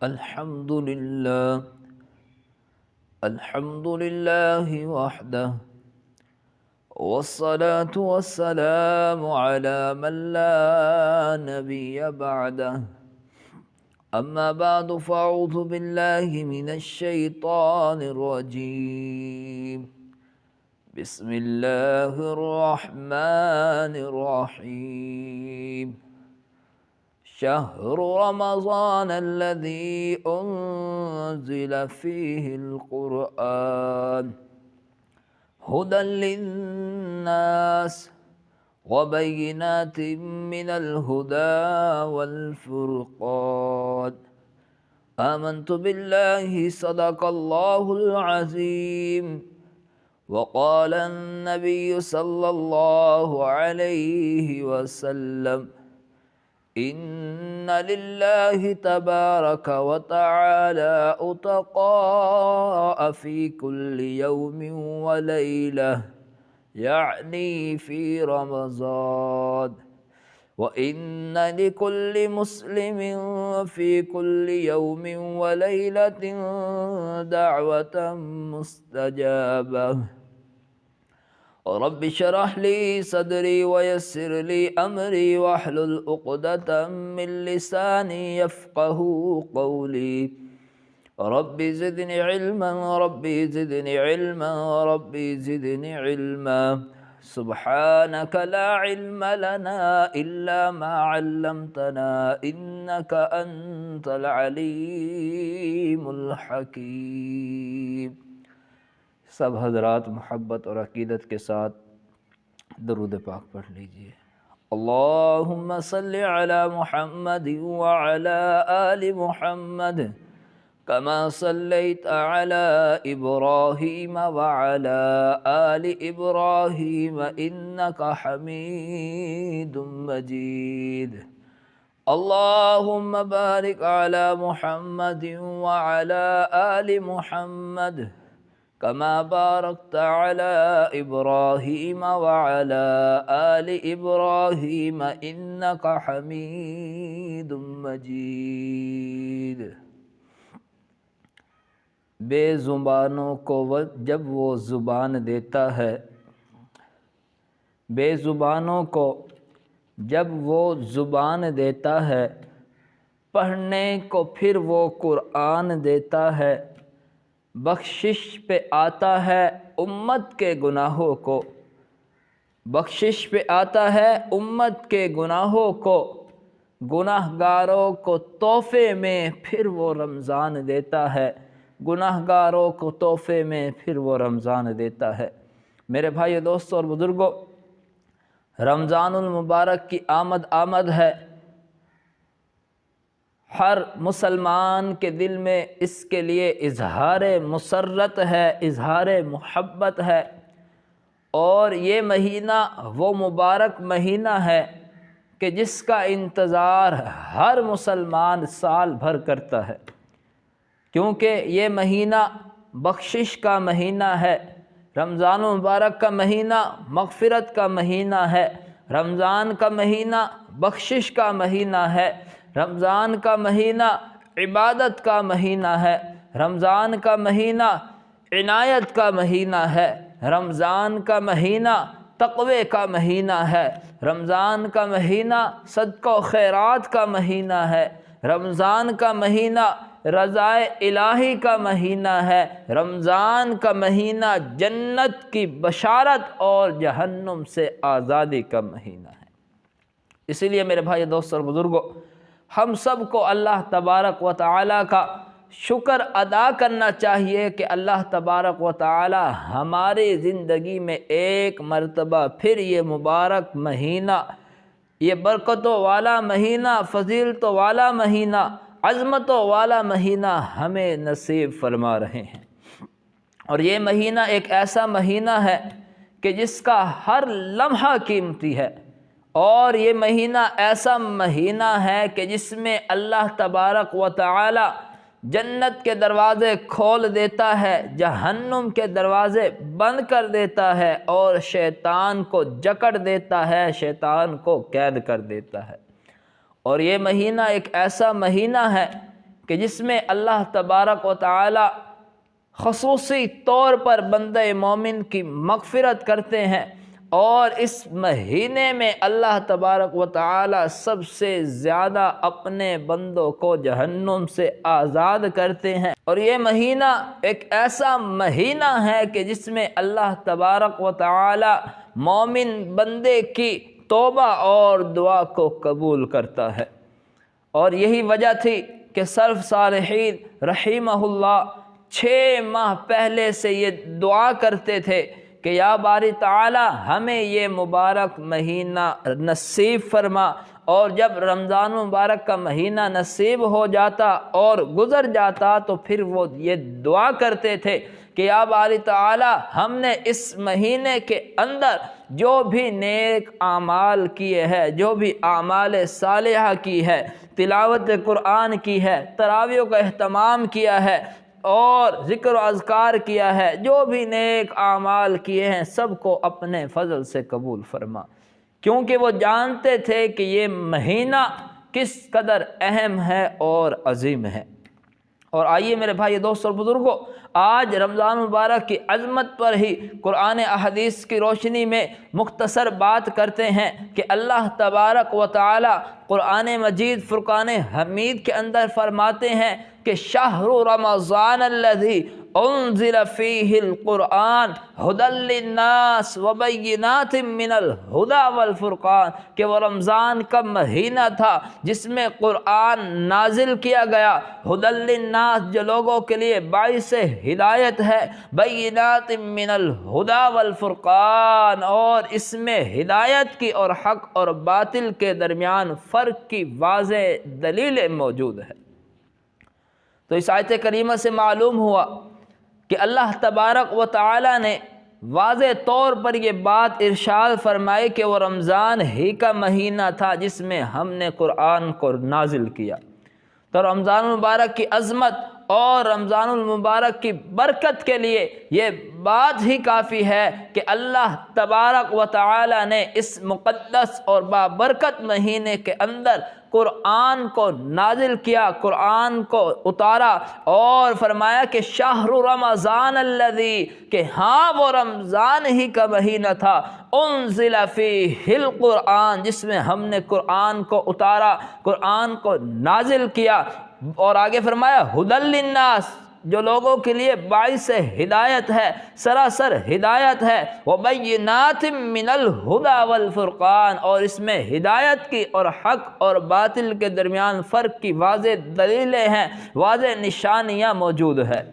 الحمد لله الحمد لله وحده، والصلاة والسلام على من لا نبي بعده. أما بعد، فأعوذ بالله من الشيطان الرجيم. بسم الله الرحمن الرحيم. شهر رمضان الذي أنزل فيه القرآن هدى للناس وبينات من الهدى والفرقان. آمنت بالله صدق الله العظيم. وقال النبي صلى الله عليه وسلم: إن لله تبارك وتعالى أتقاء في كل يوم وليلة، يعني في رمضان، وإن لكل مسلم في كل يوم وليلة دعوة مستجابة. رب اشرح لي صدري ويسر لي أمري واحلل عقدة من لساني يفقه قولي. رب زدني علما، ربي زدني علما، ربي زدني علما. سبحانك لا علم لنا إلا ما علمتنا، إنك أنت العليم الحكيم۔ سب حضرات محبت اور عقیدت کے ساتھ درود پاک پڑھ لیجئے۔ اللہم صلی علی محمد وعلی آل محمد کما صلیت علی ابراہیم وعلی آل ابراہیم انک حمید مجید۔ اللہم بارک علی محمد وعلی آل محمد كما باركت على إبراهيم وعلى آل إبراهيم إنك حميد مجيد۔ بے زبانوں کو جب وہ زبان دیتا ہے، بے زبانوں کو جب وہ زبان دیتا ہے، پڑھنے کو پھر وہ قرآن دیتا ہے، بخشش پہ آتا ہے امت کے گناہوں کو، بخشش پہ آتا ہے امت کے گناہوں کو، گناہ گاروں کو تحفے میں پھر وہ رمضان دیتا ہے، گناہ گاروں کو تحفے میں پھر وہ رمضان دیتا ہے۔ میرے بھائیو، دوستوں اور بزرگوں، رمضان المبارک کی آمد ہے۔ ہر مسلمان کے دل میں اس کے لیے اظہار مسرت ہے، اظہار محبت ہے، اور یہ مہینہ وہ مبارک مہینہ ہے کہ جس کا انتظار ہر مسلمان سال بھر کرتا ہے، کیونکہ یہ مہینہ بخشش کا مہینہ ہے۔ رمضان المبارک کا مہینہ مغفرت کا مہینہ ہے، رمضان کا مہینہ بخشش کا مہینہ ہے، رمضان کا مہینہ عبادت کا مہینہ ہے، رمضان کا مہینہ عنایت کا مہینہ ہے، رمضان کا مہینہ تقوی کا مہینہ ہے، رمضان کا مہینہ صدقہ و خیرات کا مہینہ ہے، رمضان کا مہینہ رضائے الہی کا مہینہ ہے، رمضان کا مہینہ جنت کی بشارت اور جہنم سے آزادی کا مہینہ ہے۔ اسی لیے میرے بھائی، دوستوں اور بزرگوں، ہم سب کو اللہ تبارک و تعالیٰ کا شکر ادا کرنا چاہیے کہ اللہ تبارک و تعالیٰ ہماری زندگی میں ایک مرتبہ پھر یہ مبارک مہینہ، یہ برکتوں والا مہینہ، فضیلتوں والا مہینہ، عظمتوں والا مہینہ ہمیں نصیب فرما رہے ہیں۔ اور یہ مہینہ ایک ایسا مہینہ ہے کہ جس کا ہر لمحہ قیمتی ہے، اور یہ مہینہ ایسا مہینہ ہے کہ جس میں اللہ تبارک و تعالی جنت کے دروازے کھول دیتا ہے، جہنم کے دروازے بند کر دیتا ہے، اور شیطان کو جکڑ دیتا ہے، شیطان کو قید کر دیتا ہے۔ اور یہ مہینہ ایک ایسا مہینہ ہے کہ جس میں اللہ تبارک و تعالی خصوصی طور پر بندہ مومن کی مغفرت کرتے ہیں، اور اس مہینے میں اللہ تبارک و تعالی سب سے زیادہ اپنے بندوں کو جہنم سے آزاد کرتے ہیں۔ اور یہ مہینہ ایک ایسا مہینہ ہے کہ جس میں اللہ تبارک و تعالی مومن بندے کی توبہ اور دعا کو قبول کرتا ہے۔ اور یہی وجہ تھی کہ سلف صالحین رحمہ اللہ 6 ماہ پہلے سے یہ دعا کرتے تھے کہ یا باری تعالی ہمیں یہ مبارک مہینہ نصیب فرما، اور جب رمضان مبارک کا مہینہ نصیب ہو جاتا اور گزر جاتا تو پھر وہ یہ دعا کرتے تھے کہ یا باری تعالی ہم نے اس مہینے کے اندر جو بھی نیک اعمال کیے ہیں، جو بھی اعمال صالحہ کی ہے، تلاوت قرآن کی ہے، تراویح کا اہتمام کیا ہے اور ذکر و اذکار کیا ہے، جو بھی نیک اعمال کیے ہیں، سب کو اپنے فضل سے قبول فرما، کیونکہ وہ جانتے تھے کہ یہ مہینہ کس قدر اہم ہے اور عظیم ہے۔ اور آئیے میرے بھائی دوست اور بزرگوں، آج رمضان مبارک کی عظمت پر ہی قرآن احادیث کی روشنی میں مختصر بات کرتے ہیں کہ اللہ تبارک و تعالی قرآن مجید فرقان حمید کے اندر فرماتے ہیں کہ شہر رمضان الذی انزل فیہ القرآن ھدی للناس وبینات من الھدی والفرقان، کہ وہ رمضان کا مہینہ تھا جس میں قرآن نازل کیا گیا، ھدی للناس جو لوگوں کے لیے باعث ہدایت ہے، بینات من الھدی والفرقان، اور اس میں ہدایت کی اور حق اور باطل کے درمیان فرق کی واضح دلیلیں موجود ہے۔ تو اس آیت کریمہ سے معلوم ہوا کہ اللہ تبارک و تعالی نے واضح طور پر یہ بات ارشاد فرمائی کہ وہ رمضان ہی کا مہینہ تھا جس میں ہم نے قرآن کو نازل کیا۔ تو رمضان المبارک کی عظمت اور رمضان المبارک کی برکت کے لیے یہ بات ہی کافی ہے کہ اللہ تبارک و تعالی نے اس مقدس اور بابرکت مہینے کے اندر قرآن کو نازل کیا، قرآن کو اتارا، اور فرمایا کہ شہر رمضان الذی، کہ ہاں وہ رمضان ہی کا مہینہ تھا، انزل فیہ القرآن، جس میں ہم نے قرآن کو اتارا، قرآن کو نازل کیا، اور آگے فرمایا ھدی للناس، جو لوگوں کے لیے باعث ہدایت ہے، سراسر ہدایت ہے، وبینات من الھدی والفرقان، اور اس میں ہدایت کی اور حق اور باطل کے درمیان فرق کی واضح دلیلیں ہیں، واضح نشانیاں موجود ہیں۔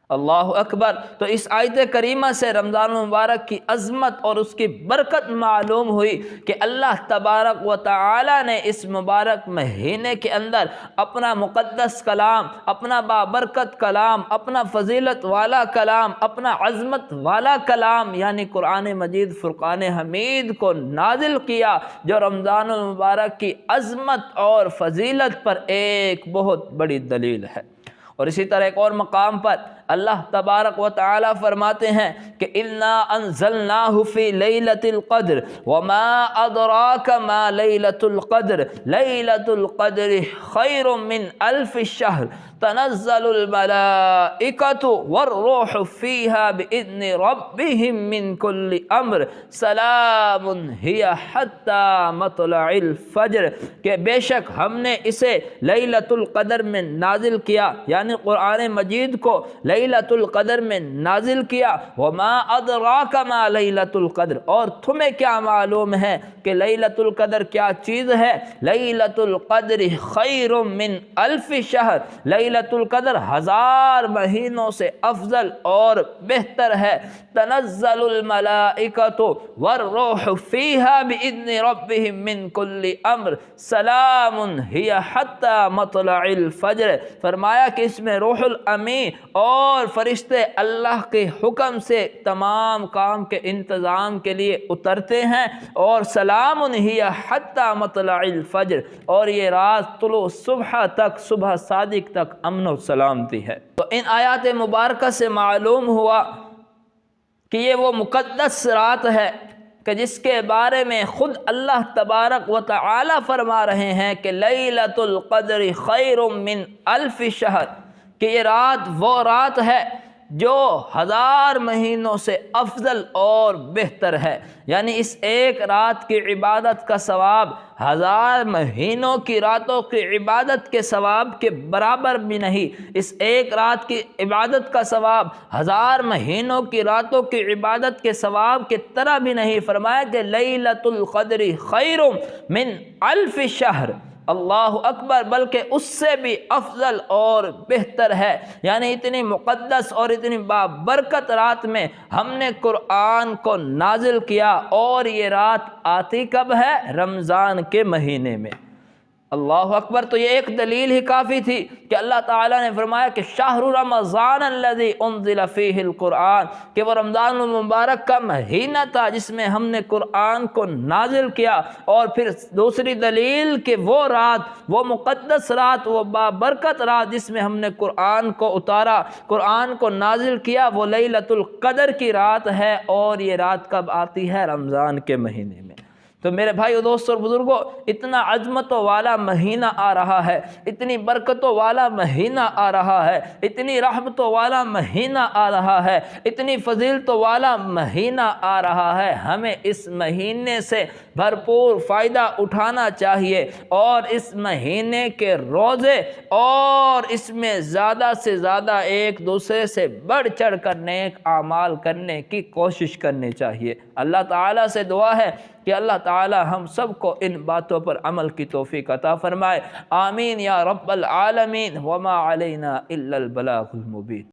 اللہ اکبر۔ تو اس آیت کریمہ سے رمضان المبارک کی عظمت اور اس کی برکت معلوم ہوئی کہ اللہ تبارک و تعالی نے اس مبارک مہینے کے اندر اپنا مقدس کلام، اپنا بابرکت کلام، اپنا فضیلت والا کلام، اپنا عظمت والا کلام یعنی قرآن مجید فرقان حمید کو نازل کیا، جو رمضان المبارک کی عظمت اور فضیلت پر ایک بہت بڑی دلیل ہے۔ اور اسی طرح ایک اور مقام پر اللہ تبارک و تعالی فرماتے ہیں کہ اِنَّا أَنزَلْنَاهُ فِي لَيْلَةِ الْقَدْرِ وَمَا أَدْرَاكَ مَا لَيْلَةُ الْقَدْرِ لَيْلَةُ الْقَدْرِ خَيْرٌ مِّنْ أَلْفِ الشَّهْرِ تَنَزَّلُ الْمَلَائِكَةُ وَالرُّوحُ فِيهَا بِإِذْنِ رَبِّهِم مِّن كُلِّ أَمْرٍ سَلَامٌ هِيَ حَتَّى مَطْلَعِ الْفَجْرِ، کہ بے شک ہم نے اسے لیلۃ القدر میں نازل کیا، یعنی قرآن مجید کو لیلۃ القدر میں نازل کیا۔ وما ادراک ما لیلۃ القدر، اور تمہیں کیا معلوم ہے کہ لیلۃ القدر کیا چیز ہے؟ لیلۃ القدر خیر من الف شہر، لیلۃ القدر 1000 مہینوں سے افضل اور بہتر ہے۔ تنزل الملائکۃ والروح فیہا باذن ربہم من کل امر سلام ہی حتی مطلع الفجر، فرمایا کہ اس میں روح الامین اور فرشتے اللہ کے حکم سے تمام کام کے انتظام کے لیے اترتے ہیں، اور سلام ہی حتی مطلع الفجر، اور یہ رات طلوع صبح تک، صبح صادق تک امن و سلامتی ہے۔ تو ان آیات مبارکہ سے معلوم ہوا کہ یہ وہ مقدس رات ہے کہ جس کے بارے میں خود اللہ تبارک و تعالی فرما رہے ہیں کہ لیلۃ القدر خیر من الف شہر، کہ یہ رات وہ رات ہے جو 1000 مہینوں سے افضل اور بہتر ہے۔ یعنی اس ایک رات کی عبادت کا ثواب 1000 مہینوں کی راتوں کی عبادت کے ثواب کے برابر بھی نہیں، اس ایک رات کی عبادت کا ثواب 1000 مہینوں کی راتوں کی عبادت کے ثواب کی طرح بھی نہیں۔ فرمایا کہ لیلۃ القدر خیر من الف شہر، اللہ اکبر، بلکہ اس سے بھی افضل اور بہتر ہے۔ یعنی اتنی مقدس اور اتنی بابرکت رات میں ہم نے قرآن کو نازل کیا، اور یہ رات آتی کب ہے؟ رمضان کے مہینے میں۔ اللہ اکبر! تو یہ ایک دلیل ہی کافی تھی کہ اللہ تعالیٰ نے فرمایا کہ شہر رمضان الذی انزل فیہ القرآن، کہ وہ رمضان المبارک کا مہینہ تھا جس میں ہم نے قرآن کو نازل کیا۔ اور پھر دوسری دلیل کہ وہ رات، وہ مقدس رات، وہ بابرکت رات جس میں ہم نے قرآن کو اتارا، قرآن کو نازل کیا، وہ لیلۃ القدر کی رات ہے، اور یہ رات کب آتی ہے؟ رمضان کے مہینے میں۔ تو میرے بھائیو، دوستو اور بزرگوں، اتنا عظمتوں والا مہینہ آ رہا ہے، اتنی برکتوں والا مہینہ آ رہا ہے، اتنی رحمتوں والا مہینہ آ رہا ہے، اتنی فضیلتوں والا مہینہ آ رہا ہے۔ ہمیں اس مہینے سے بھرپور فائدہ اٹھانا چاہیے، اور اس مہینے کے روزے اور اس میں زیادہ سے زیادہ ایک دوسرے سے بڑھ چڑھ کر نیک اعمال کرنے کی کوشش کرنی چاہیے۔ اللہ تعالیٰ سے دعا ہے کہ اللہ تعالیٰ ہم سب کو ان باتوں پر عمل کی توفیق عطا فرمائے۔ آمین یا رب العالمین۔ وما علینا الا البلاغ المبین۔